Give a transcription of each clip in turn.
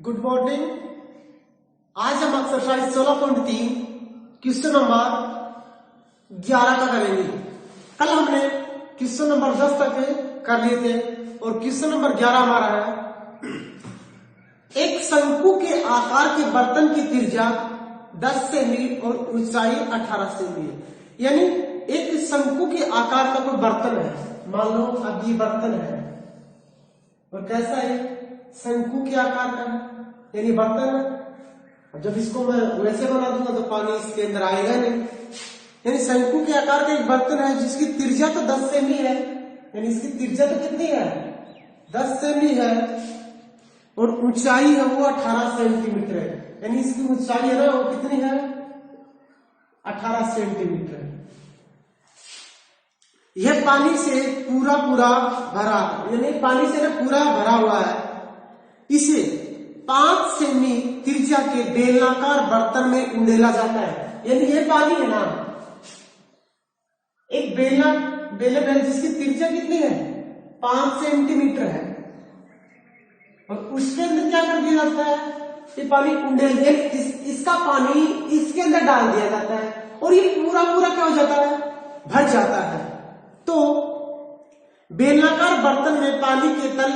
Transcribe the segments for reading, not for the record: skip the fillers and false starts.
Good morning. आज हम exercise 16.3 question number 11 का करेंगे। कल हमने क्वेश्चन नंबर 10 तक कर लिए थे और क्वेश्चन नंबर 11 हमारा है, एक शंकु के आकार के बर्तन की त्रिज्या 10 सेमी और ऊंचाई 18 सेमी है। यानी एक शंकु के आकार का कोई बर्तन है, मान लो अब ये बर्तन है और कैसा है, शंकु के आकार का है यानी बर्तन है। जब इसको मैं वैसे बना दूंगा तो पानी इसके अंदर आएगा नहीं। यानी शंकु के आकार का एक बर्तन है जिसकी त्रिज्या तो 10 सेमी है, यानी इसकी त्रिज्या तो कितनी है, 10 सेमी है और ऊंचाई है वो 18 सेंटीमीटर है। यानी इसकी ऊंचाई है ना वो कितनी है, 18 सेंटीमीटर है। यह पानी से पूरा भरा, यानी पानी से ना पूरा भरा हुआ है। इसे 5 सेमी त्रिज्या के बेलनाकार बर्तन में उंडेला जाता है। यानी ये पानी है ना, एक बेलन जिसकी त्रिज्या कितनी है, 5 सेंटीमीटर है और उसके अंदर क्या कर दिया जाता है, ये पानी उंडेल इसका पानी इसके अंदर डाल दिया जाता है और ये पूरा क्या हो जाता है, भर जाता है। तो बेलनाकार बर्तन में पानी के तल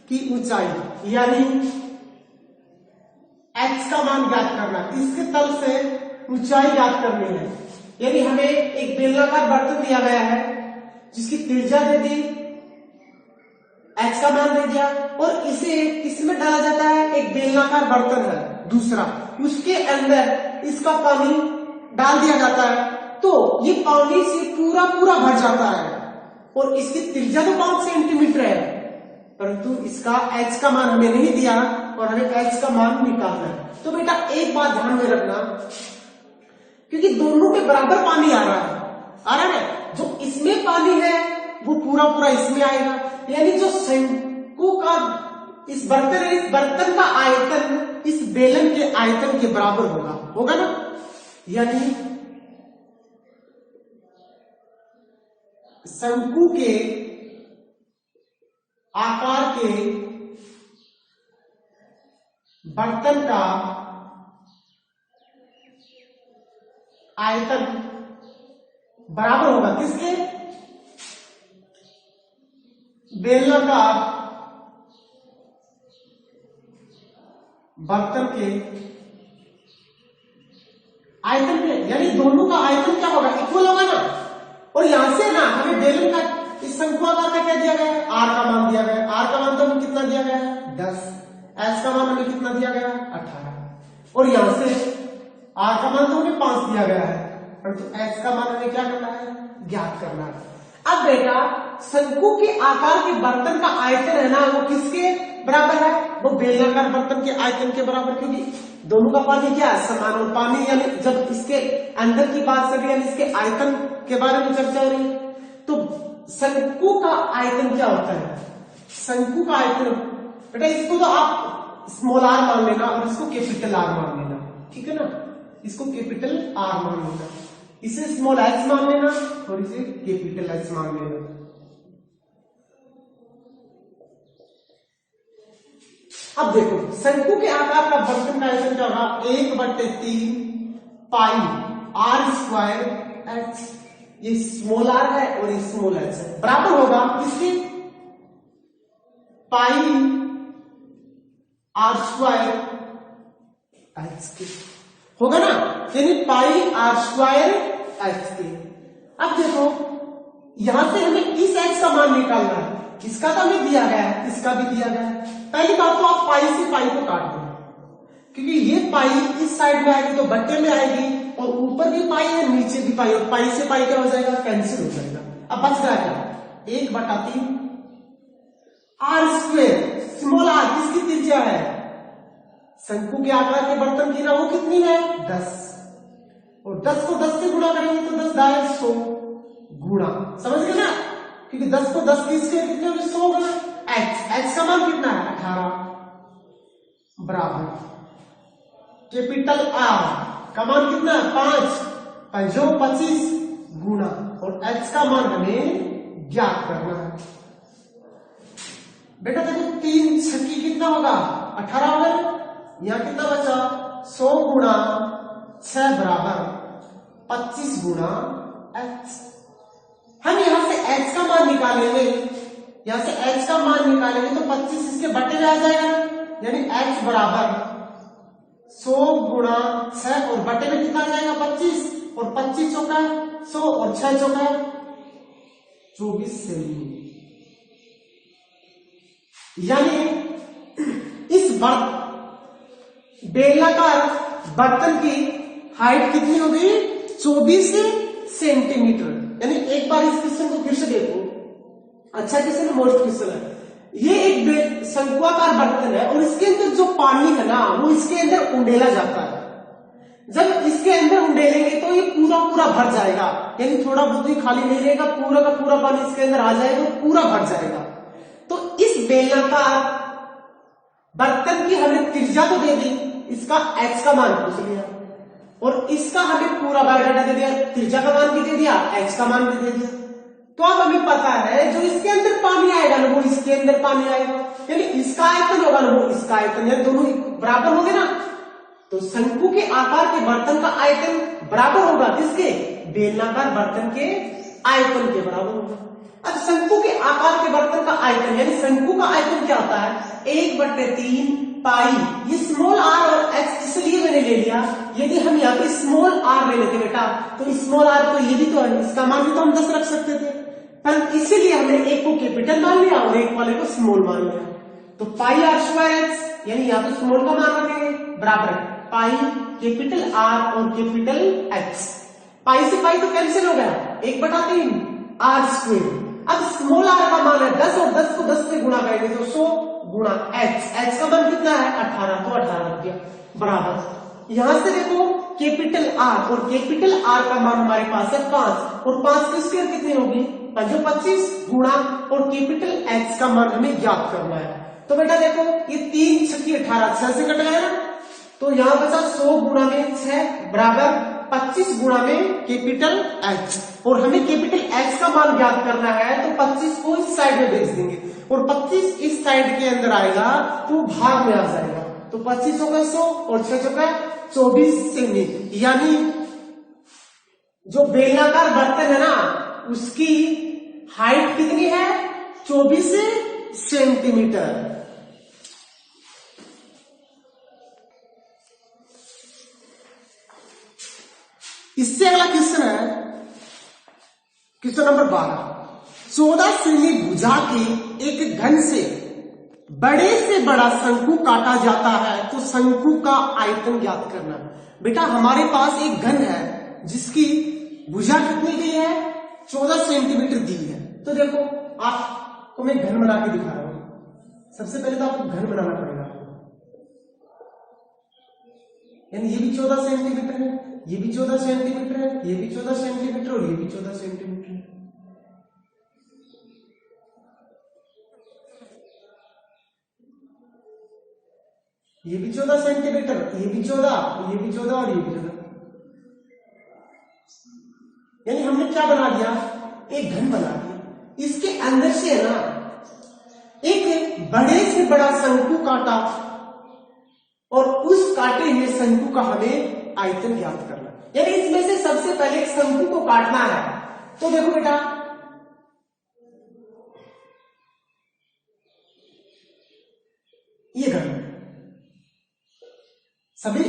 की ऊंचाई यानी h का मान ज्ञात करना, इसके तल से ऊंचाई ज्ञात करनी है। यानी हमें एक बेलनाकार बर्तन दिया गया है जिसकी त्रिज्या दे दी, h का मान दे दिया और इसे किसमें डाला जाता है, एक बेलनाकार बर्तन है दूसरा, उसके अंदर इसका पानी डाल दिया जाता है तो ये पानी से पूरा भर जाता है और इसकी त्रिज्या तो 5 सेंटीमीटर है, परंतु इसका h का मान हमें नहीं दिया और हमें h का मान निकालना है। तो बेटा एक बात ध्यान में रखना, क्योंकि दोनों के बराबर पानी आ रहा है, जो इसमें पानी है वो पूरा इसमें आएगा। यानी जो शंकु का इस बर्तन का आयतन इस बेलन के आयतन के बराबर होगा ना। यानी शंकु के आकार के बर्तन का आयतन बराबर होगा किसके, बेलनाकार बर्तन के आयतन के। यानी दोनों का आयतन क्या होगा, इक्वल होगा ना। और यहां से ना हमें बेलन का इस शंकु आकार का क्या दिया गया है, r का मान दिया गया है। r का मान तो हमें कितना दिया गया है, 10। s का मान हमें कितना दिया गया है, 18। और यहां से r का मान तो हमें 5 दिया गया है, परंतु s का मान हमें क्या करना है, ज्ञात करना है। अब बेटा शंकु के आकार के बर्तन का आयतन है ना वो किसके बराबर है, वो बेलनाकार बर्तन के आयतन के बराबर, क्योंकि दोनों का पानी क्या है, समान। और पानी यानी जब इसके अंदर की बात कर रही है, इसके आयतन के बारे में चर्चा हो रही है, तो शंकु का आयतन क्या होता है, शंकु का आयतन बेटा इसको तो आप स्मॉल r मान लेना और इसको कैपिटल R मान लेना, ठीक है ना। इसको कैपिटल R मान लेना, इसे स्मॉल h मान लेना और इसे कैपिटल H मान लेना। अब देखो शंकु के आकार का बर्तन का आयतन क्या होगा, 1/3 पाई r²h। ये स्मॉल r है और ये स्मॉल h है, बराबर होगा किसके, पाई r² h के होगा ना। यानी पाई r²h के। अब देखो यहां से हमें इस h का मान निकालना है, इसका तो हमें दिया गया है, इसका भी दिया गया है। पहली बात तो आप पाई से पाई को काट दो, क्योंकि ये पाई इस साइड में आएगी तो बट्टे में आएगी और ऊपर भी पाई है नीचे भी पाई, और पाई से पाई क्या हो जाएगा, कैंसिल हो जाएगा। अब बच रहा क्या, 1/3 r²। स्मॉल r किसकी त्रिज्या है, शंकु के आकार के बर्तन की ना वो कितनी है, 10। और 10 को 10 से गुणा करेंगे तो 10 दाएं 100 गुणा, समझ गए ना, क्योंकि 10 को 10 किसके कितने होंगे, 100 गुणा h का मान कितना है, 18 बराबर कैपिटल R का मान कितना है, 5 5 25 गुणा, और h का मान हमें ज्ञात करना है। बेटा देखो 3 छक्की कितना होगा, 18 हो गए। यहाँ कितना बचा 100 गुणा 6 बराबर 25 गुणा h। हम यहाँ से h का मान निकालेंगे, यहाँ से h का मान निकालेंगे तो 25 इसके बटे में आ जाएगा, यानी h बराबर 100 गुणा 6 और बटे में कितना आ जाएगा 25, और 25 चौका 100 और 6 चौका 24 सेमी। यानी इस बेलनाकार बर्तन की हाइट कितनी हो गई 24 सेंटीमीटर। यानी एक बार इस क्वेश्चन को फिर से देखो, अच्छा क्वेश्चन है, मोस्ट क्वेश्चन है। ये एक शंकुआकार बर्तन है और इसके अंदर जो पानी है ना वो इसके अंदर उंडेला जाता है। जब इसके अंदर उंडेलेंगे तो ये पूरा पूरा भर जाएगा, यानी थोड़ा बहुत ही खाली नहीं रहेगा, पूरा का पूरा पानी इसके अंदर आ जाएगा, पूरा भर जाएगा। तो इस बेलनाकार बर्तन की हमें त्रिज्या तो दे दी, इसका h का मान पूछ लिया, और इसका हमें पूरा बायोडाटा दे दिया, त्रिज्या का मान भी दे दिया, h का मान भी दे दिया। तो अब हमें पता है जो इसके अंदर पानी आएगा ना वो इसके अंदर पानी आएगा, यानी इसका आयतन होगा ना वो इसका आयतन, यानी दोनों बराबर होंगे ना। तो शंकु के आकार के बर्तन का आयतन बराबर होगा किसके, बेलनाकार बर्तन के आयतन के बराबर होगा। अब शंकु के आकार के बर्तन का आयतन, यानी शंकु का आयतन क्या होता है 1/3 पाई। ये स्मॉल आर और एच इसलिए मैंने ले लिया, यदि हम यहाँ पे स्मॉल आर ले लेते बेटा तो स्मॉल आर तो ये भी तो है, इसका मान भी तो हम 10 रख सकते थे, पर इसीलिए हमने एक को कैपिटल मान लिया और एक वाले को स्मॉल मान लिया। तो पाई आर स्क्वायर एच, यानी यहाँ पे स्मॉल का मान रखेंगे बराबर पाई कैपिटल आर और कैपिटल एच। पाई से पाई तो कैंसिल हो गया, 1/3 आर स्क्वायर। अब स्मॉल आर का मान है 10 और 10 को 10 से गुणा करेंगे तो 100 गुणा h का मान कितना है 18, तो 18 रख दिया बराबर। यहां से देखो कैपिटल आर, और कैपिटल आर का मान हमारे पास है 5, और 5 की स्क्वायर कितनी होगी 25 गुणा, और कैपिटल h का मान हमें ज्ञात करना है। तो बेटा देखो ये 3 6 18 6 से कट गया ना, तो यहां बचा 100 गुणा में 6 बराबर 25 गुणा में कैपिटल H, और हमें कैपिटल H का मान ज्ञात करना है तो 25 को इस साइड में भेज देंगे, और 25 इस साइड के अंदर आएगा तो भाग में आ जाएगा। तो 25 होगा 100 और 6 होगा 24 सेमी। यानी जो बेलनाकार बर्तन है ना उसकी हाइट कितनी है 24 सेंटीमीटर। इससे अगला क्वेश्चन है क्वेश्चन नंबर 12। 14 सेमी भुजा के एक घन से बड़े से बड़ा शंकु काटा जाता है तो शंकु का आयतन ज्ञात करना। बेटा हमारे पास एक घन है जिसकी भुजा कितनी दी है 14 सेंटीमीटर दी है। तो देखो आपको मैं घन बना के दिखा रहा हूं। सबसे पहले तो आपको घन बनाना पड़ेगा, यानी ये भी 14 सेंटीमीटर है, ये भी 14 सेंटीमीटर है, ये भी 14 सेंटीमीटर और ये भी 14 सेंटीमीटर है। ये भी 14 सेंटीमीटर, ये भी 14, ये भी 14 और ये भी 14। यानी हमने क्या बना दिया एक घन बना दिया। इसके अंदर से है ना एक बड़े से बड़ा शंकु काटा और उस काटे हुए शंकु का हमें आयतन ज्ञात करना। यानी इसमें से सबसे पहले एक शंकु को काटना है। तो देखो बेटा ये घन सभी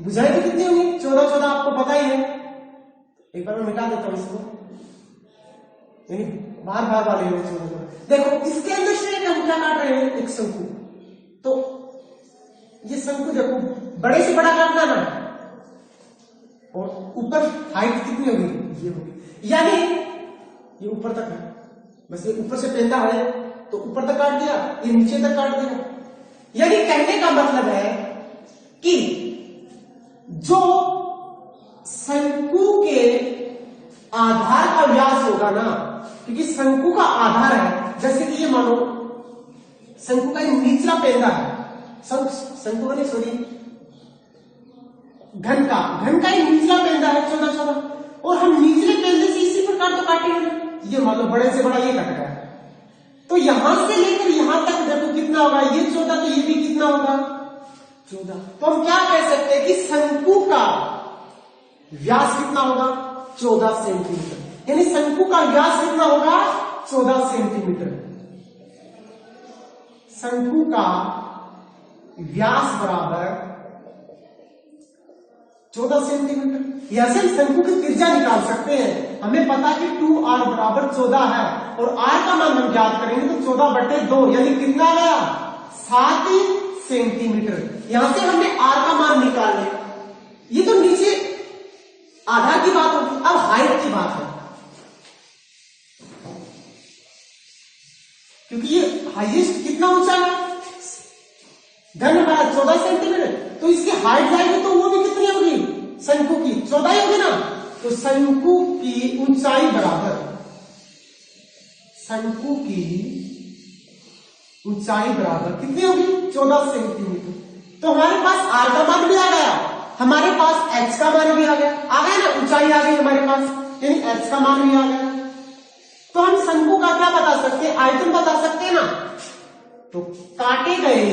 भुजाएं तो कितनी होंगी 14 14 आपको पता ही है। एक बार मैं मिटा देता हूं इसको, यानी बार बार वाले 14। देखो इसके अंदर से हम क्या काट रहे हैं एक शंकु। तो ये शंकु देखो बड़े से बड़ा काटना ना, और ऊपर हाइट कितनी होगी ये होगी, यानी ये ऊपर तक है, बस ये ऊपर से पेंदा है तो ऊपर तक काट दिया, ये नीचे तक काट दिया। यानी कहने का मतलब है कि जो शंकु के आधार का व्यास होगा ना, क्योंकि शंकु का आधार है, जैसे कि ये मानो शंकु का निचला पेंदा है, शंकु का नहीं सॉरी घन का ही निचला पेंदा है 14 14, और हम निचले पेंदे से इसी प्रकार तो काटेंगे। ये मान लो बड़े से बड़ा ये कट गया, तो यहां से लेकर यहां तक देखो कितना होगा, ये 14 तो ये भी कितना होगा 14। तो हम क्या कह सकते हैं कि शंकु का व्यास कितना होगा? 14 सेंटीमीटर। यानी शंकु का व्यास कितना होगा? 14 सेंटीमीटर। शंकु का व्यास बराबर 14 सेंटीमीटर। यहां से शंकु की त्रिज्या निकाल सकते हैं। हमें पता है कि 2r बराबर 14 है और r का मान हम ज्ञात करेंगे तो 14/2 यानी कितना आया? 7 सेंटीमीटर। यहां से हमने r का मान निकाल लिया। ये तो नीचे आधार की बात होगी। अब हाइट की बात है, क्योंकि ये हाईएस्ट कितना ऊंचा है? घन हमारा 14 सेंटीमीटर। तो इसकी हाइट जाएगी तो वो भी कितनी होगी? शंकु की 14 होगी ना। तो शंकु की ऊंचाई बराबर, शंकु की ऊंचाई बराबर कितनी होगी? 14 सेंटीमीटर। तो हमारे पास r का मान भी आ गया, हमारे पास h का मान भी आ गया ना, ऊंचाई आ गई हमारे पास, यानी h का मान भी आ गया। तो हम शंकु का क्या बता सकते हैं? आयतन बता सकते हैं ना। तो काटे गए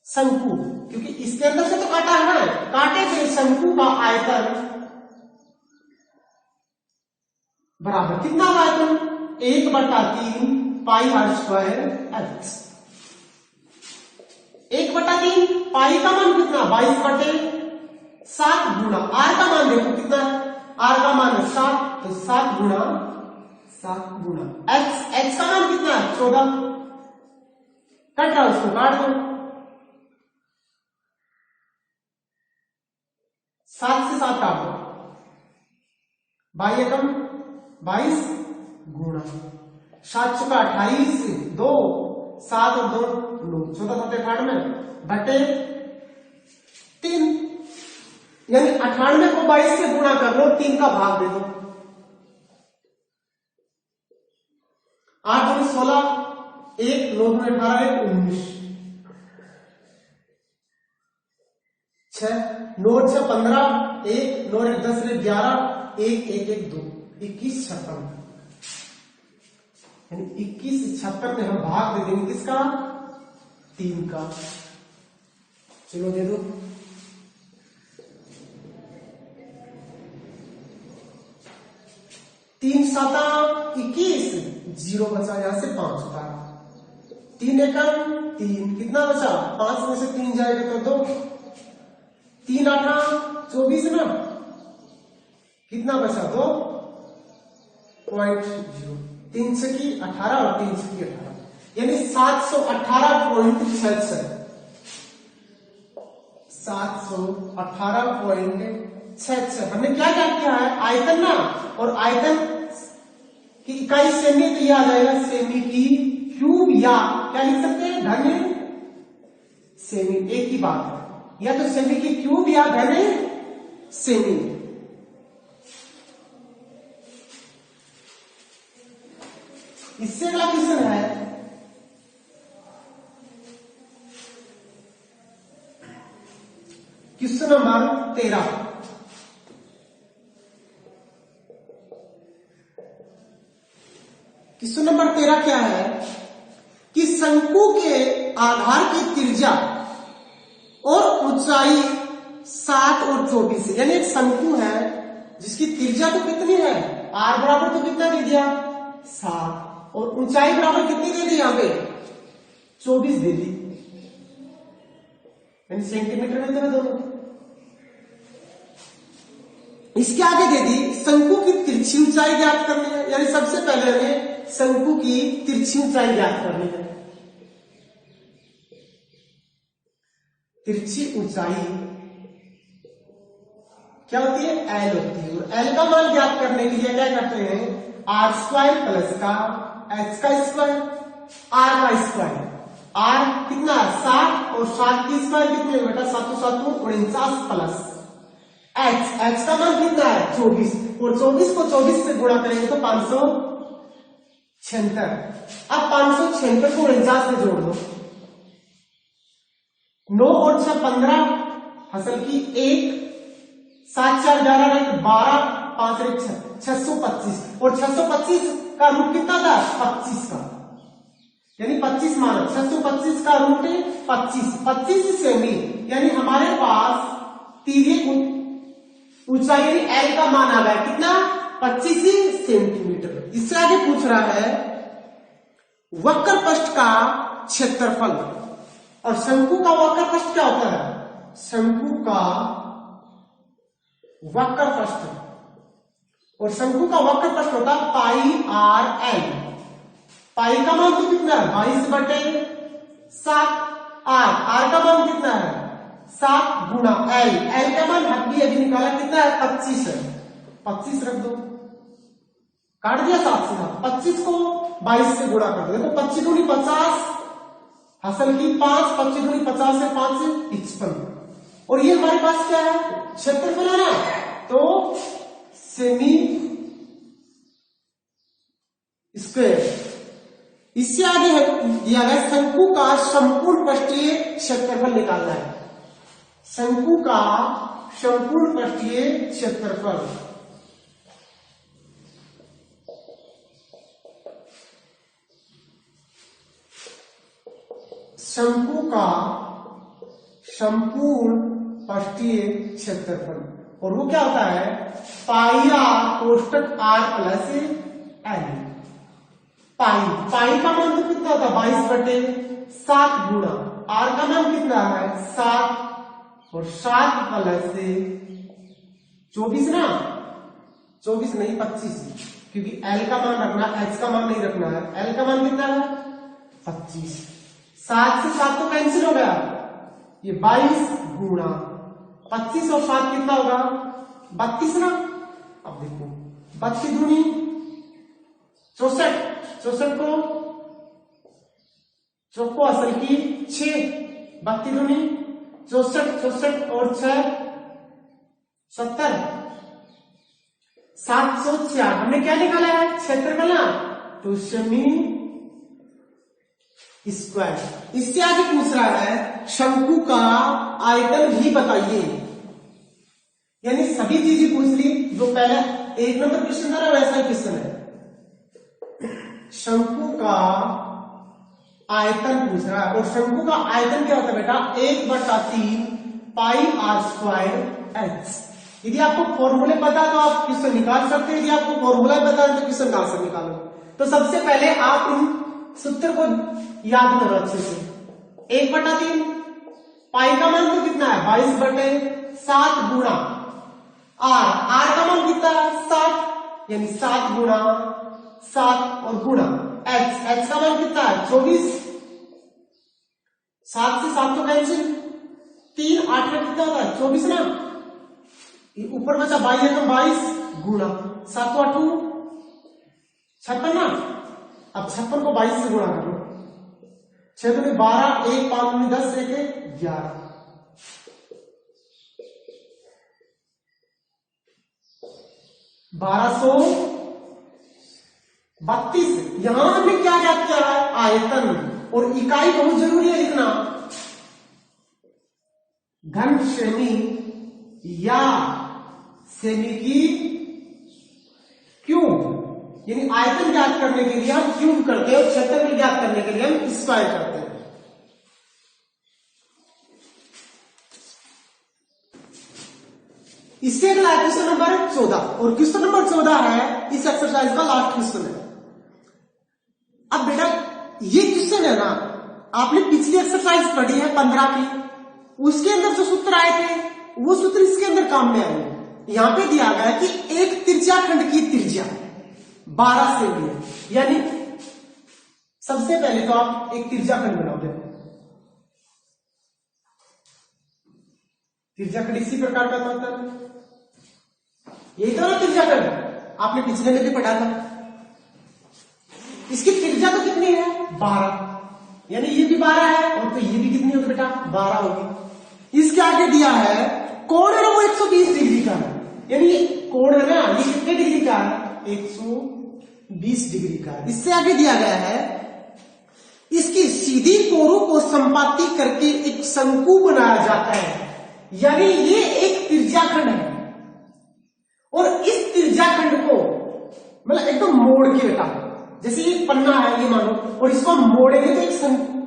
शंकु, क्योंकि इसके अंदर से तो काटा है ना, काटे गए शंकु का आयतन बराबर कितना होगा? आयतन 1/3 पाई r स्क्वायर h। 1/3 पाई का मान कितना? 22/7 गुना r का मान देखो कितना है? r का मान है 7, तो 7 गुना h का मान कितना है? 14। कट रहा, उसको काट दो। 7 से 7 काट दो, 22 एकम 22 गुना 7 चुका 28, 2 7 और 2 9, 14 7 98 बटे 3, यानी 98 को 22 से गुणा कर लो, 3 का भाग दे दो। 8 दूनी 16, 1 9 दूनी 18, 19, 6 9 6 15, 1 9 1 10 11, 1 1 1 2, 21 56, यानी 21 56 में हम भाग दे देंगे किसका? 3 का। चलो दे दो। 3 7 21, 0 बचा, यहां से 5 उतारा, 3 एकम 3, कितना बचा? 5 में से 3 जाएगा तो 2, 3 8 24 ना, कितना बचा? 2.0, 3 से की 18 और 3 से की 18, यानी 718.66, 718.66। हमने क्या क्या किया है? आयतन ना, और आयतन की इकाई सेमी, तो यह आ जाएगा सेमी की क्यूब, या क्या लिख सकते हैं? घन सेमी। एक ही बात है, या तो सेमी की क्यूब या घन सेमी। इससे अगला क्वेश्चन है, क्वेश्चन नंबर 13। क्वेश्चन नंबर 13 क्या है कि शंकु के आधार की त्रिज्या और ऊंचाई 7 और 24 है। यानी एक शंकु है जिसकी त्रिज्या तो कितनी है? r बराबर तो कितना दे दिया? 7, और ऊंचाई बराबर कितनी दे दी? यहां पे 24 दे दी, यानी सेंटीमीटर में तो है दोनों। इसके आगे दे दी शंकु की तिरछी ऊंचाई ज्ञात करनी है, यानी सबसे पहले हमें शंकु की तिरछी ऊंचाई ज्ञात करनी है। तिरछी ऊंचाई क्या होती है? L होती है, और L का मान ज्ञात करने के लिए क्या करते हैं? r स्क्वायर प्लस का h का स्क्वायर, r का स्क्वायर। r कितना? 7, और 7 की स्क्वायर कितने बेटा? 7 7 49 प्लस h का मान कितना है? 24, और 24 को 24 से गुणा करेंगे तो 576। अब 576 को 49 से जोड़ दो, 9 और 6 15, हसल की 1, 7 4 11, 12, 5 1 625, और 625 का रूट कितना था? 25 का, यानी 25 625 मानक, 625 का रूट 25 सेमी, यानी हमारे पास तिर्यक ऊंचाई यानी एल का मान आ गया कितना 25 सेंटीमीटर। इससे आगे पूछ रहा है वक्र पृष्ठ का क्षेत्रफल, और शंकु का वक्र पृष्ठ क्या होता है, शंकु का वक्र पृष्ठ, और शंकु का वक्र पृष्ठ होता है पाई आर एल। पाई का मान तो कितना है 22/7, आर का मान कितना है 7 गुना एल, एल का मान अभी निकाला कितना है 25 है, 25 रख दो, काट दिया 7 से 25 को 22 से गुणा कर दो, देखो 25 दूनी 50, हासिल की 5, 25 दूनी 50 से 5 से 55, और ये हमारे पास क्या है क्षेत्रफल है ना, तो सेमी स्क्वायर। इससे आगे है दिया गया शंकु का संपूर्ण पृष्ठीय क्षेत्रफल निकालना है, शंकु का संपूर्ण पृष्ठीय क्षेत्रफल। शंकु का संपूर्ण पृष्ठीय क्षेत्रफल, और वो क्या होता है पाई आर कोष्टक आर प्लस एल। पाई का मान तो कितना होता है 22/7 गुणा, आर का मान कितना है 7, और 7 प्लस 24 ना, 24 नहीं 25, क्योंकि एल का मान रखना, एच का मान नहीं रखना है, एल का मान कितना है 25, 7 से 7 तो कैंसिल हो गया, ये 22 गुणा 25 और 7 कितना होगा 32 ना। अब देखो 32 दूनी 64, 64 को चौको असल की 6, 32 दूनी 64, 64 और 6 70, 704। हमने क्या निकाला है क्षेत्रफल ना, तो सेमी स्क्वायर। इससे आगे पूछ रहा है शंकु का आयतन भी बताइए, यानी सभी चीजें पूछ ली जो पहले 1 नंबर क्वेश्चन था वैसा ही क्वेश्चन है। शंकु का आयतन पूछ रहा है, और शंकु का आयतन क्या होता है बेटा 1/3 पाई आर स्क्वायर एच। यदि आपको फॉर्मूले पता तो आप क्वेश्चन निकाल सकते हैं, यदि आपको फॉर्मूला पता है तो क्वेश्चन कहां से निकालो। तो सबसे पहले आप इन सूत्र को याद करो अच्छे से। 1/3 पाई का मान तो कितना है 22/7 गुणा आर का मान कितना है 7, यानी 7 गुणा 7 और गुणा एच का मान कितना है 24, 7 से 7 तो कैंसिल, 3 8 में कितना होता है 24 ना, ये ऊपर बचा 22 है तो 22 गुणा 7 8 56 ना। अब 56 को 22 से गुणा करो, 6 दूनी 12, 1 5 दूनी 10, 1 11, 1232। यहां हमने क्या ज्ञात किया है आयतन, और इकाई बहुत जरूरी है लिखना, घन सेमी या सेमी की क्यूब, यानी आयतन ज्ञात करने के लिए हम क्यूब करते हैं और क्षेत्रफल ज्ञात करने के लिए हम स्क्वायर करते हैं। इससे अगला है क्वेश्चन नंबर 14, और क्वेश्चन नंबर 14 है इस एक्सरसाइज का लास्ट क्वेश्चन है। अब बेटा ये क्वेश्चन है ना, आपने पिछली एक्सरसाइज पढ़ी है 15 की, उसके अंदर जो सूत्र आए थे वो सूत्र इसके अंदर काम में आएंगे। यहां पे दिया गया है कि एक त्रिज्याखंड की त्रिज्या 12 सेमी है, यानी सबसे पहले तो आप एक त्रिज्याखंड बनाओगे। त्रिज्याखंड इसी प्रकार का होता है, यही तो ना त्रिज्याखंड, आपने पिछले में भी पढ़ा था। इसकी त्रिज्या तो कितनी है 12, यानी ये भी 12 है, और तो ये भी कितनी होगी बेटा 12 होगी। इसके आगे दिया है कोण है ना वो 120 डिग्री का है, यानी कोण है ना ये कितने डिग्री का है 120 डिग्री का है। इससे आगे दिया गया है इसकी सीधी कोरों को संपाती करके एक शंकु बनाया जाता है, यानी ये एक त्रिज्याखंड है, और इस त्रिज्याखंड को मतलब एकदम मोड़ के बेटा जैसे ये पन्ना है ये मानो, और इसको हम मोड़ेंगे तो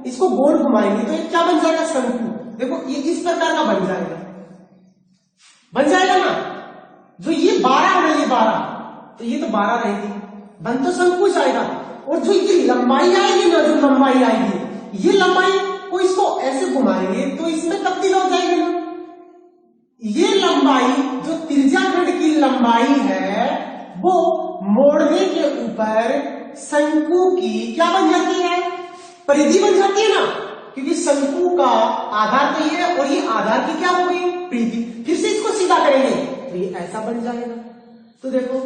इसको गोल घुमाएंगे तो ये क्या बन जाएगा, शंकु। देखो ये इस प्रकार का बन जाएगा ना। जो ये 12 है, ये 12, तो ये तो 12 रहेगी, बन तो शंकु जाएगा। और जो ये लंबाई आएगी ना, जो लंबाई आएगी, ये लंबाई को इसको ऐसे घुमाएंगे तो इसमें तब्दील हो जाएगी ना। ये लंबाई जो त्रिज्याखंड की लंबाई है वो मोड़ने के ऊपर शंकु की क्या बन जाती है, परिधि बन जाती है ना, क्योंकि शंकु का आधार तो ये है और ये आधार की क्या हो गई, परिधि। फिर से इसको सीधा करेंगे तो ये ऐसा बन जाएगा। तो देखो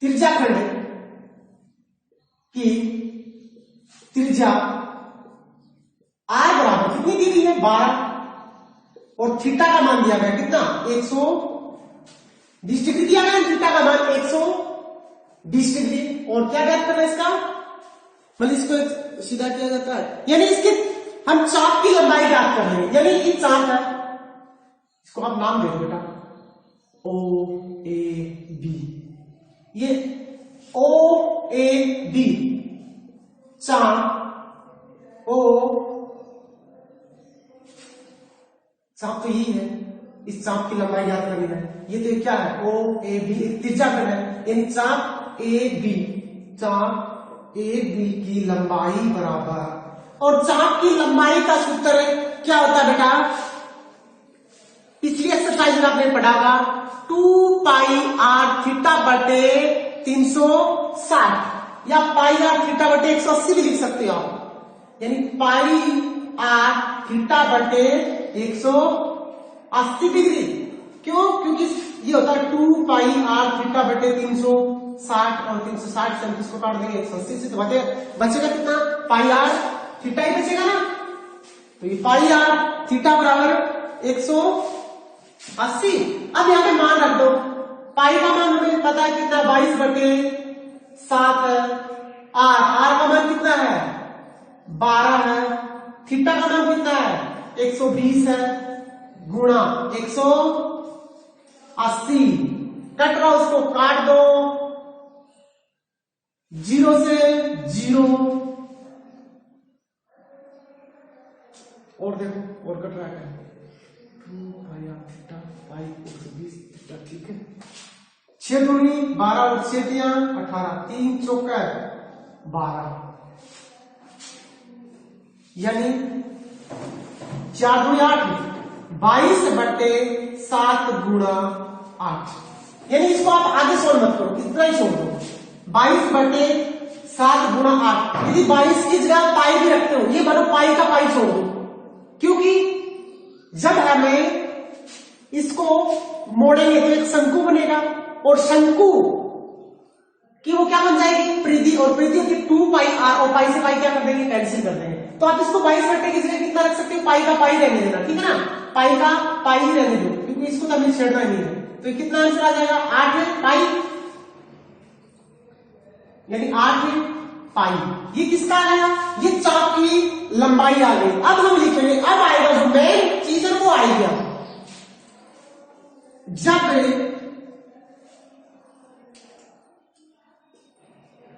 त्रिज्याखंड की त्रिज्या आय बराबर कितनी दी गई है, 12, और थीटा का मान दिया गया कितना, 120 डिग्री दिया गया। थीटा का मान 120 डिग्री। और क्या ज्ञात करना है इसका, मतलब इसको सीधा किया जाता है, यानी इसके हम चाप की लंबाई ज्ञात कर रहे हैं। यानी ये चाप है, इसको आप नाम दे दो बेटा, ओ ए बी। ये ओ ए बी चाप, ओ चाप तो यही है, इस चाप की लंबाई ज्ञात करनी है। ये तो क्या है, ओ ए बी, त्रिज्याखंड है, यानी चाप ए बी, चाप ए बी की लंबाई बराबर, और चाप की लंबाई का सूत्र क्या होता है बेटा, पिछली एक्सरसाइज में आपने पढ़ा था, 2 पाई आर थीटा बटे 360, या पाई आर थीटा बटे 180 भी लिख सकते हो आप। यानी पाई आर थीटा बटे 180 डिग्री। क्यों, क्योंकि ये होता है 2 पाई आर थीटा बटे 360, और 360 से हम इसको काट देंगे 180 से, तो बचेगा कितना, पाई आर थीटा ही बचेगा ना। तो ये पाई आर थीटा बराबर 180। अब यहाँ पे मान रख दो, पाई का मान हमें पता है कितना, 22 बटे 7 है, आर का मान कितना है, 12 है, थीटा का मान कितना है, 120 है, गुणा 180, कट रहा उसको काट दो, 0 से 0, और देखो और कट रहा है, 2 पाई आर थीटा पाई 120 थीटा, ठीक है। 6 दूनी 12 और 6 दिया 18, 3 चौका 12, यानी 4 दूनी 8, 22 बटे 7 गुणा 8। यानी इसको आप आगे सोल्व मत करो, इतना ही सोल्व करो, 22 बटे 7 गुणा 8। यदि 22 की जगह पाई भी रखते हो, ये मानो पाई का पाई छोड़ दो, क्योंकि जब हमें इसको मोड़ेंगे तो एक शंकु बनेगा, और शंकु कि वो क्या बन जाएगी, परिधि, और परिधि होती 2 पाई आर, और पाई से पाई क्या कर देंगे, कैंसिल कर देंगे। तो आप इसको 22 बटे की जगह कितना रख सकते हो, पाई का पाई रहने देना, ठीक है ना, पाई का पाई ही रहने दो, क्योंकि इसको तो हमें छेड़ना नहीं है। तो कितना आंसर आ जाएगा, 8 पाई, यानी 8 पाई। ये किसका आया, ये चाप की लंबाई आ गई। अब हम लिखेंगे, अब आएगा जो मेन चीज है वो आएगा, जब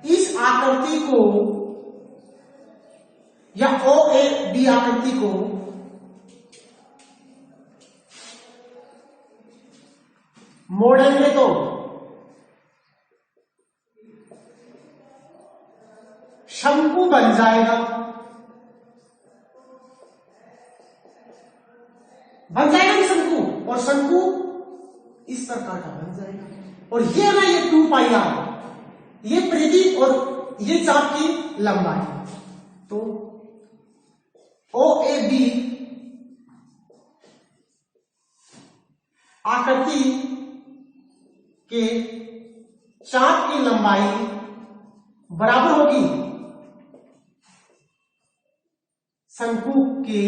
इस आकृति को या ओ ए बी आकृति को मोड़ेंगे तो शंकु बन जाएगा, ना शंकु, और शंकु इस प्रकार का बन जाएगा। और ये ना, ये 2 पाई आर, ये परिधि और ये चाप की लंबाई। तो ओ ए बी आकृति के चाप की लंबाई बराबर होगी शंकु के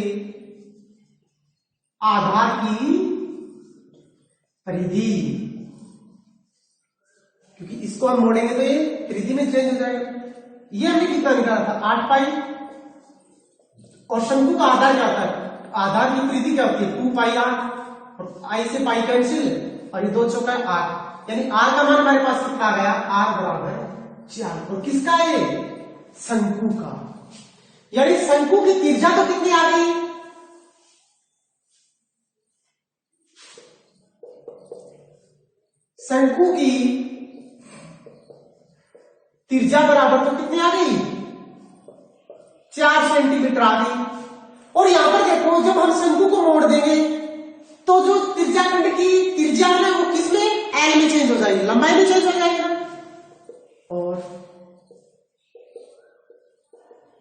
आधार की परिधि, क्योंकि इसको हम मोड़ेंगे तो ये परिधि में चेंज हो जाएगा। ये हमने कितना निकाला था, 8 पाई, और शंकु का आधार क्या होता है, आधार की परिधि क्या होती है, 2 पाई आर, और आई से पाई कैंसिल और ये 2 चौका 8, यानी आर का मान हमारे पास कितना आ गया, आर बराबर 4। और किसका है, शंकु का, यानी शंकु की त्रिज्या तो कितनी आ गई, शंकु की त्रिज्या बराबर तो कितनी आ गई, 4 सेंटीमीटर आ गई। और यहां पर देखो जब हम शंकु को मोड़ देंगे तो जो त्रिज्याखंड की त्रिज्या है ना वो किसमें, एल में चेंज हो जाएगी, लंबाई में चेंज हो जाएगी ना। और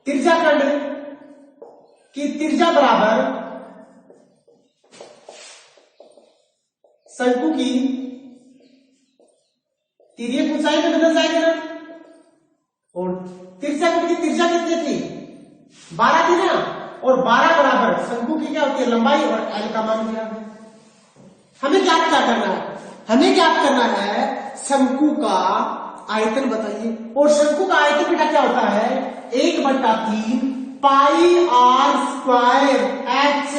त्रिज्याखंड की त्रिज्या बराबर शंकु की तिर्यक ऊंचाई में बदल जाएगी ना। और त्रिज्याखंड की त्रिज्या कितनी थी, 12 थी ना, और 12 बराबर शंकु की क्या होती है, लंबाई, और एल का मान दिया है। हमें क्या करना है, हमें क्या करना है, शंकु का आयतन बताइए। और शंकु का आयतन बेटा क्या होता है, 1/3 पाई आर स्क्वायर एच,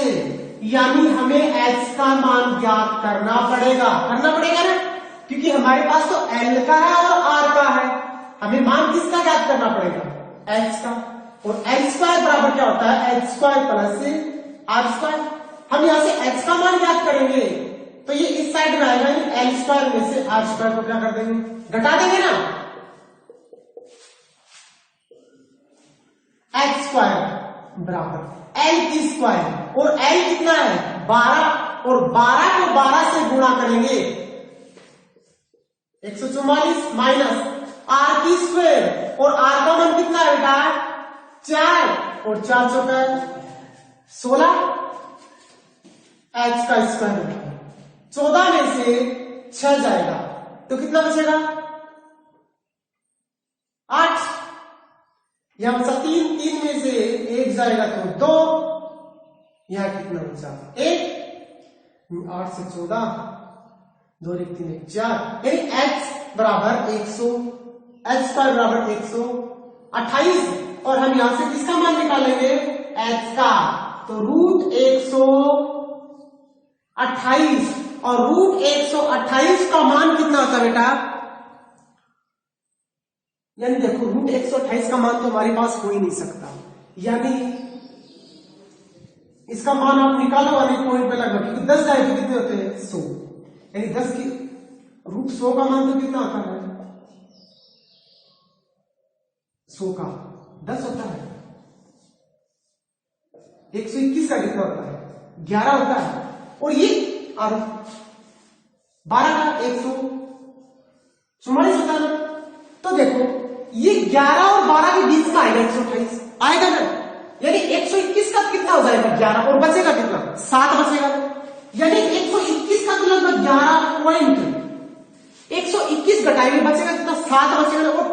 यानी हमें एच का मान ज्ञात करना पड़ेगा ना, क्योंकि हमारे पास तो एल का है और आर का है, हमें मान किसका ज्ञात करना पड़ेगा, एच का। और एच स्क्वायर बराबर क्या होता है, H square plus R square. हम यहां से एच का मान ज्ञात करेंगे तो ये इस साइड में आएगा, एल स्क्वायर में से आर स्क्वायर को क्या कर देंगे, घटा देंगे ना, एच स्क्वायर बराबर एल की स्क्वायर, और एल कितना है 12, और 12 को 12 से गुणा करेंगे 144 माइनस आर की स्क्वायर, और आर का मान कितना है बेटा 4, और 4 चौका 16, एच का स्क्वायर 14 में से 6 जाएगा तो कितना बचेगा 8, यहां बचा 3 में से 1 जाएगा तो 2, यहां कितना बचा 1, 8 से 14, 2 1 3 1 4, यानी एच बराबर 100, एच स्क्वायर बराबर 128, और हम यहां से किसका मान निकालेंगे, एच का, तो √128, और √128 का मान कितना होता है बेटा, यानी देखो √128 का मान तो हमारे पास हो ही नहीं सकता, यानी इसका मान आप निकालो वाले पॉइंट पे लगभग, क्योंकि 10 जाए तो कितने होते हैं 100, यानी 10 की √100 का मान तो कितना होता है, 100 का 10 होता है, 121 का कितना होता है 11 होता है, और ये 12 का 144 होता है ना। तो देखो ये 11 और 12 के बीच का आएगा 128 आएगा ना, यानी 121 का कितना हो जाएगा 11, और बचेगा कितना 7 बचेगा, यानी 121 का तो लगभग 11 पॉइंट 121 घटाएंगे बचेगा कितना 7 बचेगा, और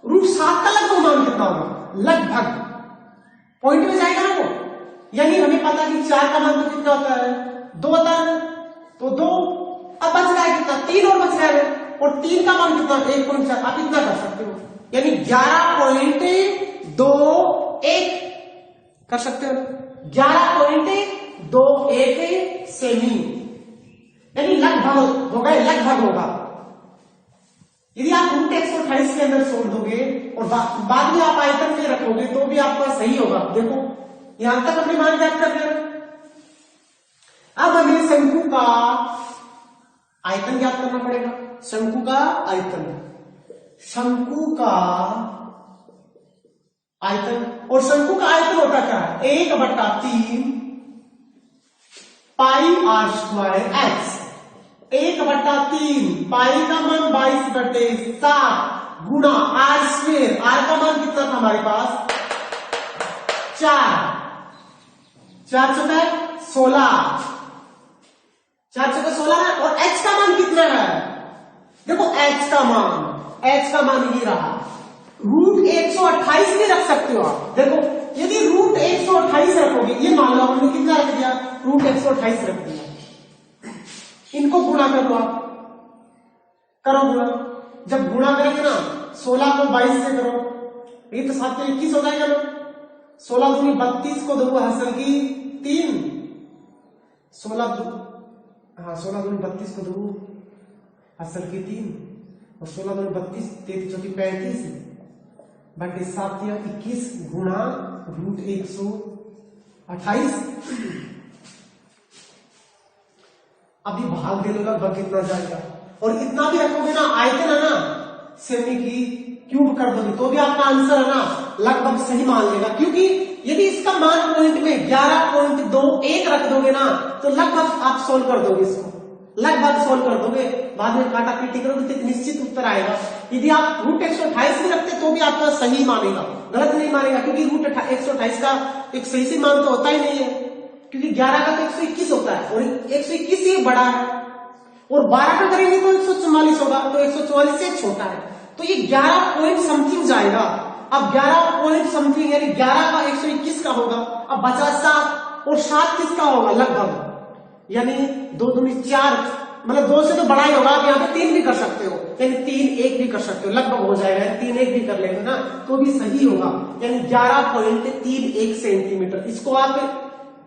√7 का लगभग मान कितना होगा, लगभग पॉइंट में जाएगा ना वो, यानी हमें पता कि 4 का मान तो कितना होता है 2 होता है, तो 2, अब बच गया कितना 3 और बच गया, और 3 का मान कितना 1.4, आप इतना कर सकते हो, यानी 11.21 कर सकते हो, 11.21 सेमी, यानी लगभग होगा, लगभग होगा। यदि आप √128 के अंदर छोड़ दोगे और बाद में आप आयतन में रखोगे तो भी आपका सही होगा। देखो यहां तक अपने मान ज्ञात कर लेना। अब हमें शंकु का आयतन ज्ञात करना पड़ेगा, शंकु का आयतन, शंकु का आयतन, और शंकु का आयतन होता क्या है 1/3 पाई आर स्क्वायर एच, 1/3 पाई का मान 22/7 गुणा आर स्क्वायर, आर का मान कितना था हमारे पास 4, 4 चौका 16, 4 चौका 16 है, और एच का मान कितना है, देखो एच का मान ये रहा, √128 भी रख सकते हो आप। देखो यदि √128 रखोगे, ये मान लो हमने कितना रख दिया √128 रख दिया, इनको गुणा कर लो, आप करो गुणा, जब गुणा करेंगे ना 16 को 22 से करो, ये तो 7 में 21 हो जाएगा ना, 16 दूनी 32 को दो हासिल की 3, 16 हाँ 16 दूनी 32 को 2 असल की 3 और 16 दूनी 32 33 चौकी 35 बटे 7 या 21 गुणा रूट 128। अभी भाग दे लो लगभग कितना जाएगा, और इतना भी रखोगे ना आयतन है ना सेमी की क्यूब कर दोगे तो भी आपका आंसर है ना लगभग सही मान लेगा, क्योंकि यदि इसका मान पॉइंट में 11.21 रख दोगे ना तो लगभग आप सोल्व कर दोगे, इसको लगभग सोल्व कर दोगे, बाद में काटा पीटी करोगे तो निश्चित उत्तर आएगा। यदि आप रूट 128 भी रखते तो भी आपका सही मानेगा, गलत नहीं मानेगा, क्योंकि रूट 128 का एक सही से मान तो होता ही नहीं है, क्योंकि 11 का तो 121 होता है और 121 से बड़ा है, और 12 का करेंगे तो 144 होगा, तो 144 से छोटा है, तो ये 11 पॉइंट समथिंग जाएगा। अब 11 पॉइंट समथिंग यानी 11 का 121 का होगा, अब बचा 7 और 7 किसका होगा लगभग, यानी 2 दूनी 4, मतलब 2 से तो बड़ा ही होगा, आप यहाँ पे 3 भी कर सकते हो, यानी 3 1 भी कर सकते हो, लगभग हो जाएगा, 3 1 भी कर लेंगे ना तो भी सही होगा, यानी 11.31 सेंटीमीटर, इसको आप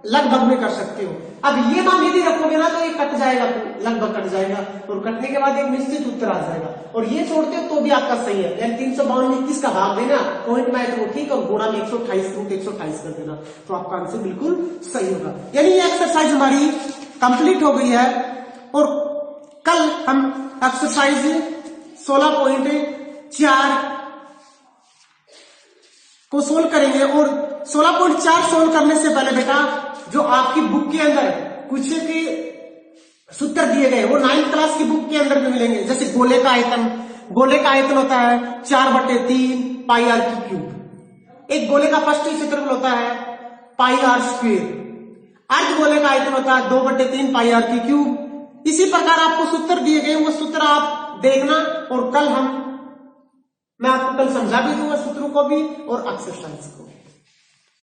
लगभग में कर सकते हो। अब ये मान यदि रखोगे ना तो ये कट जाएगा, लगभग कट जाएगा, और कटने के बाद एक निश्चित उत्तर आ जाएगा, और ये छोड़ते हो तो भी आपका सही है, यानी 352 में 21 का भाग देना पॉइंट में आए तो ठीक, और गुणा में 128 रूट 128 कर देना तो आपका आंसर बिल्कुल सही होगा। यानी ये एक्सरसाइज हमारी कंप्लीट हो गई है, और कल हम एक्सरसाइज 16.4 को सोल्व करेंगे, और 16.4 सोल्व करने से पहले बेटा जो आपकी बुक के अंदर कुछ के सूत्र दिए गए वो 9th क्लास की बुक के अंदर भी मिलेंगे, जैसे गोले का आयतन होता है 4/3 पाई आर की क्यूब, एक गोले का फर्स्ट क्षेत्रफल होता है पाई आर स्क्वेयर, अर्ध गोले का आयतन होता है 2/3 पाई आर की क्यूब। इसी प्रकार आपको सूत्र दिए गए, वो सूत्र आप देखना, और कल मैं आपको कल समझा भी दूंगा सूत्रों को भी और एक्सरसाइज को।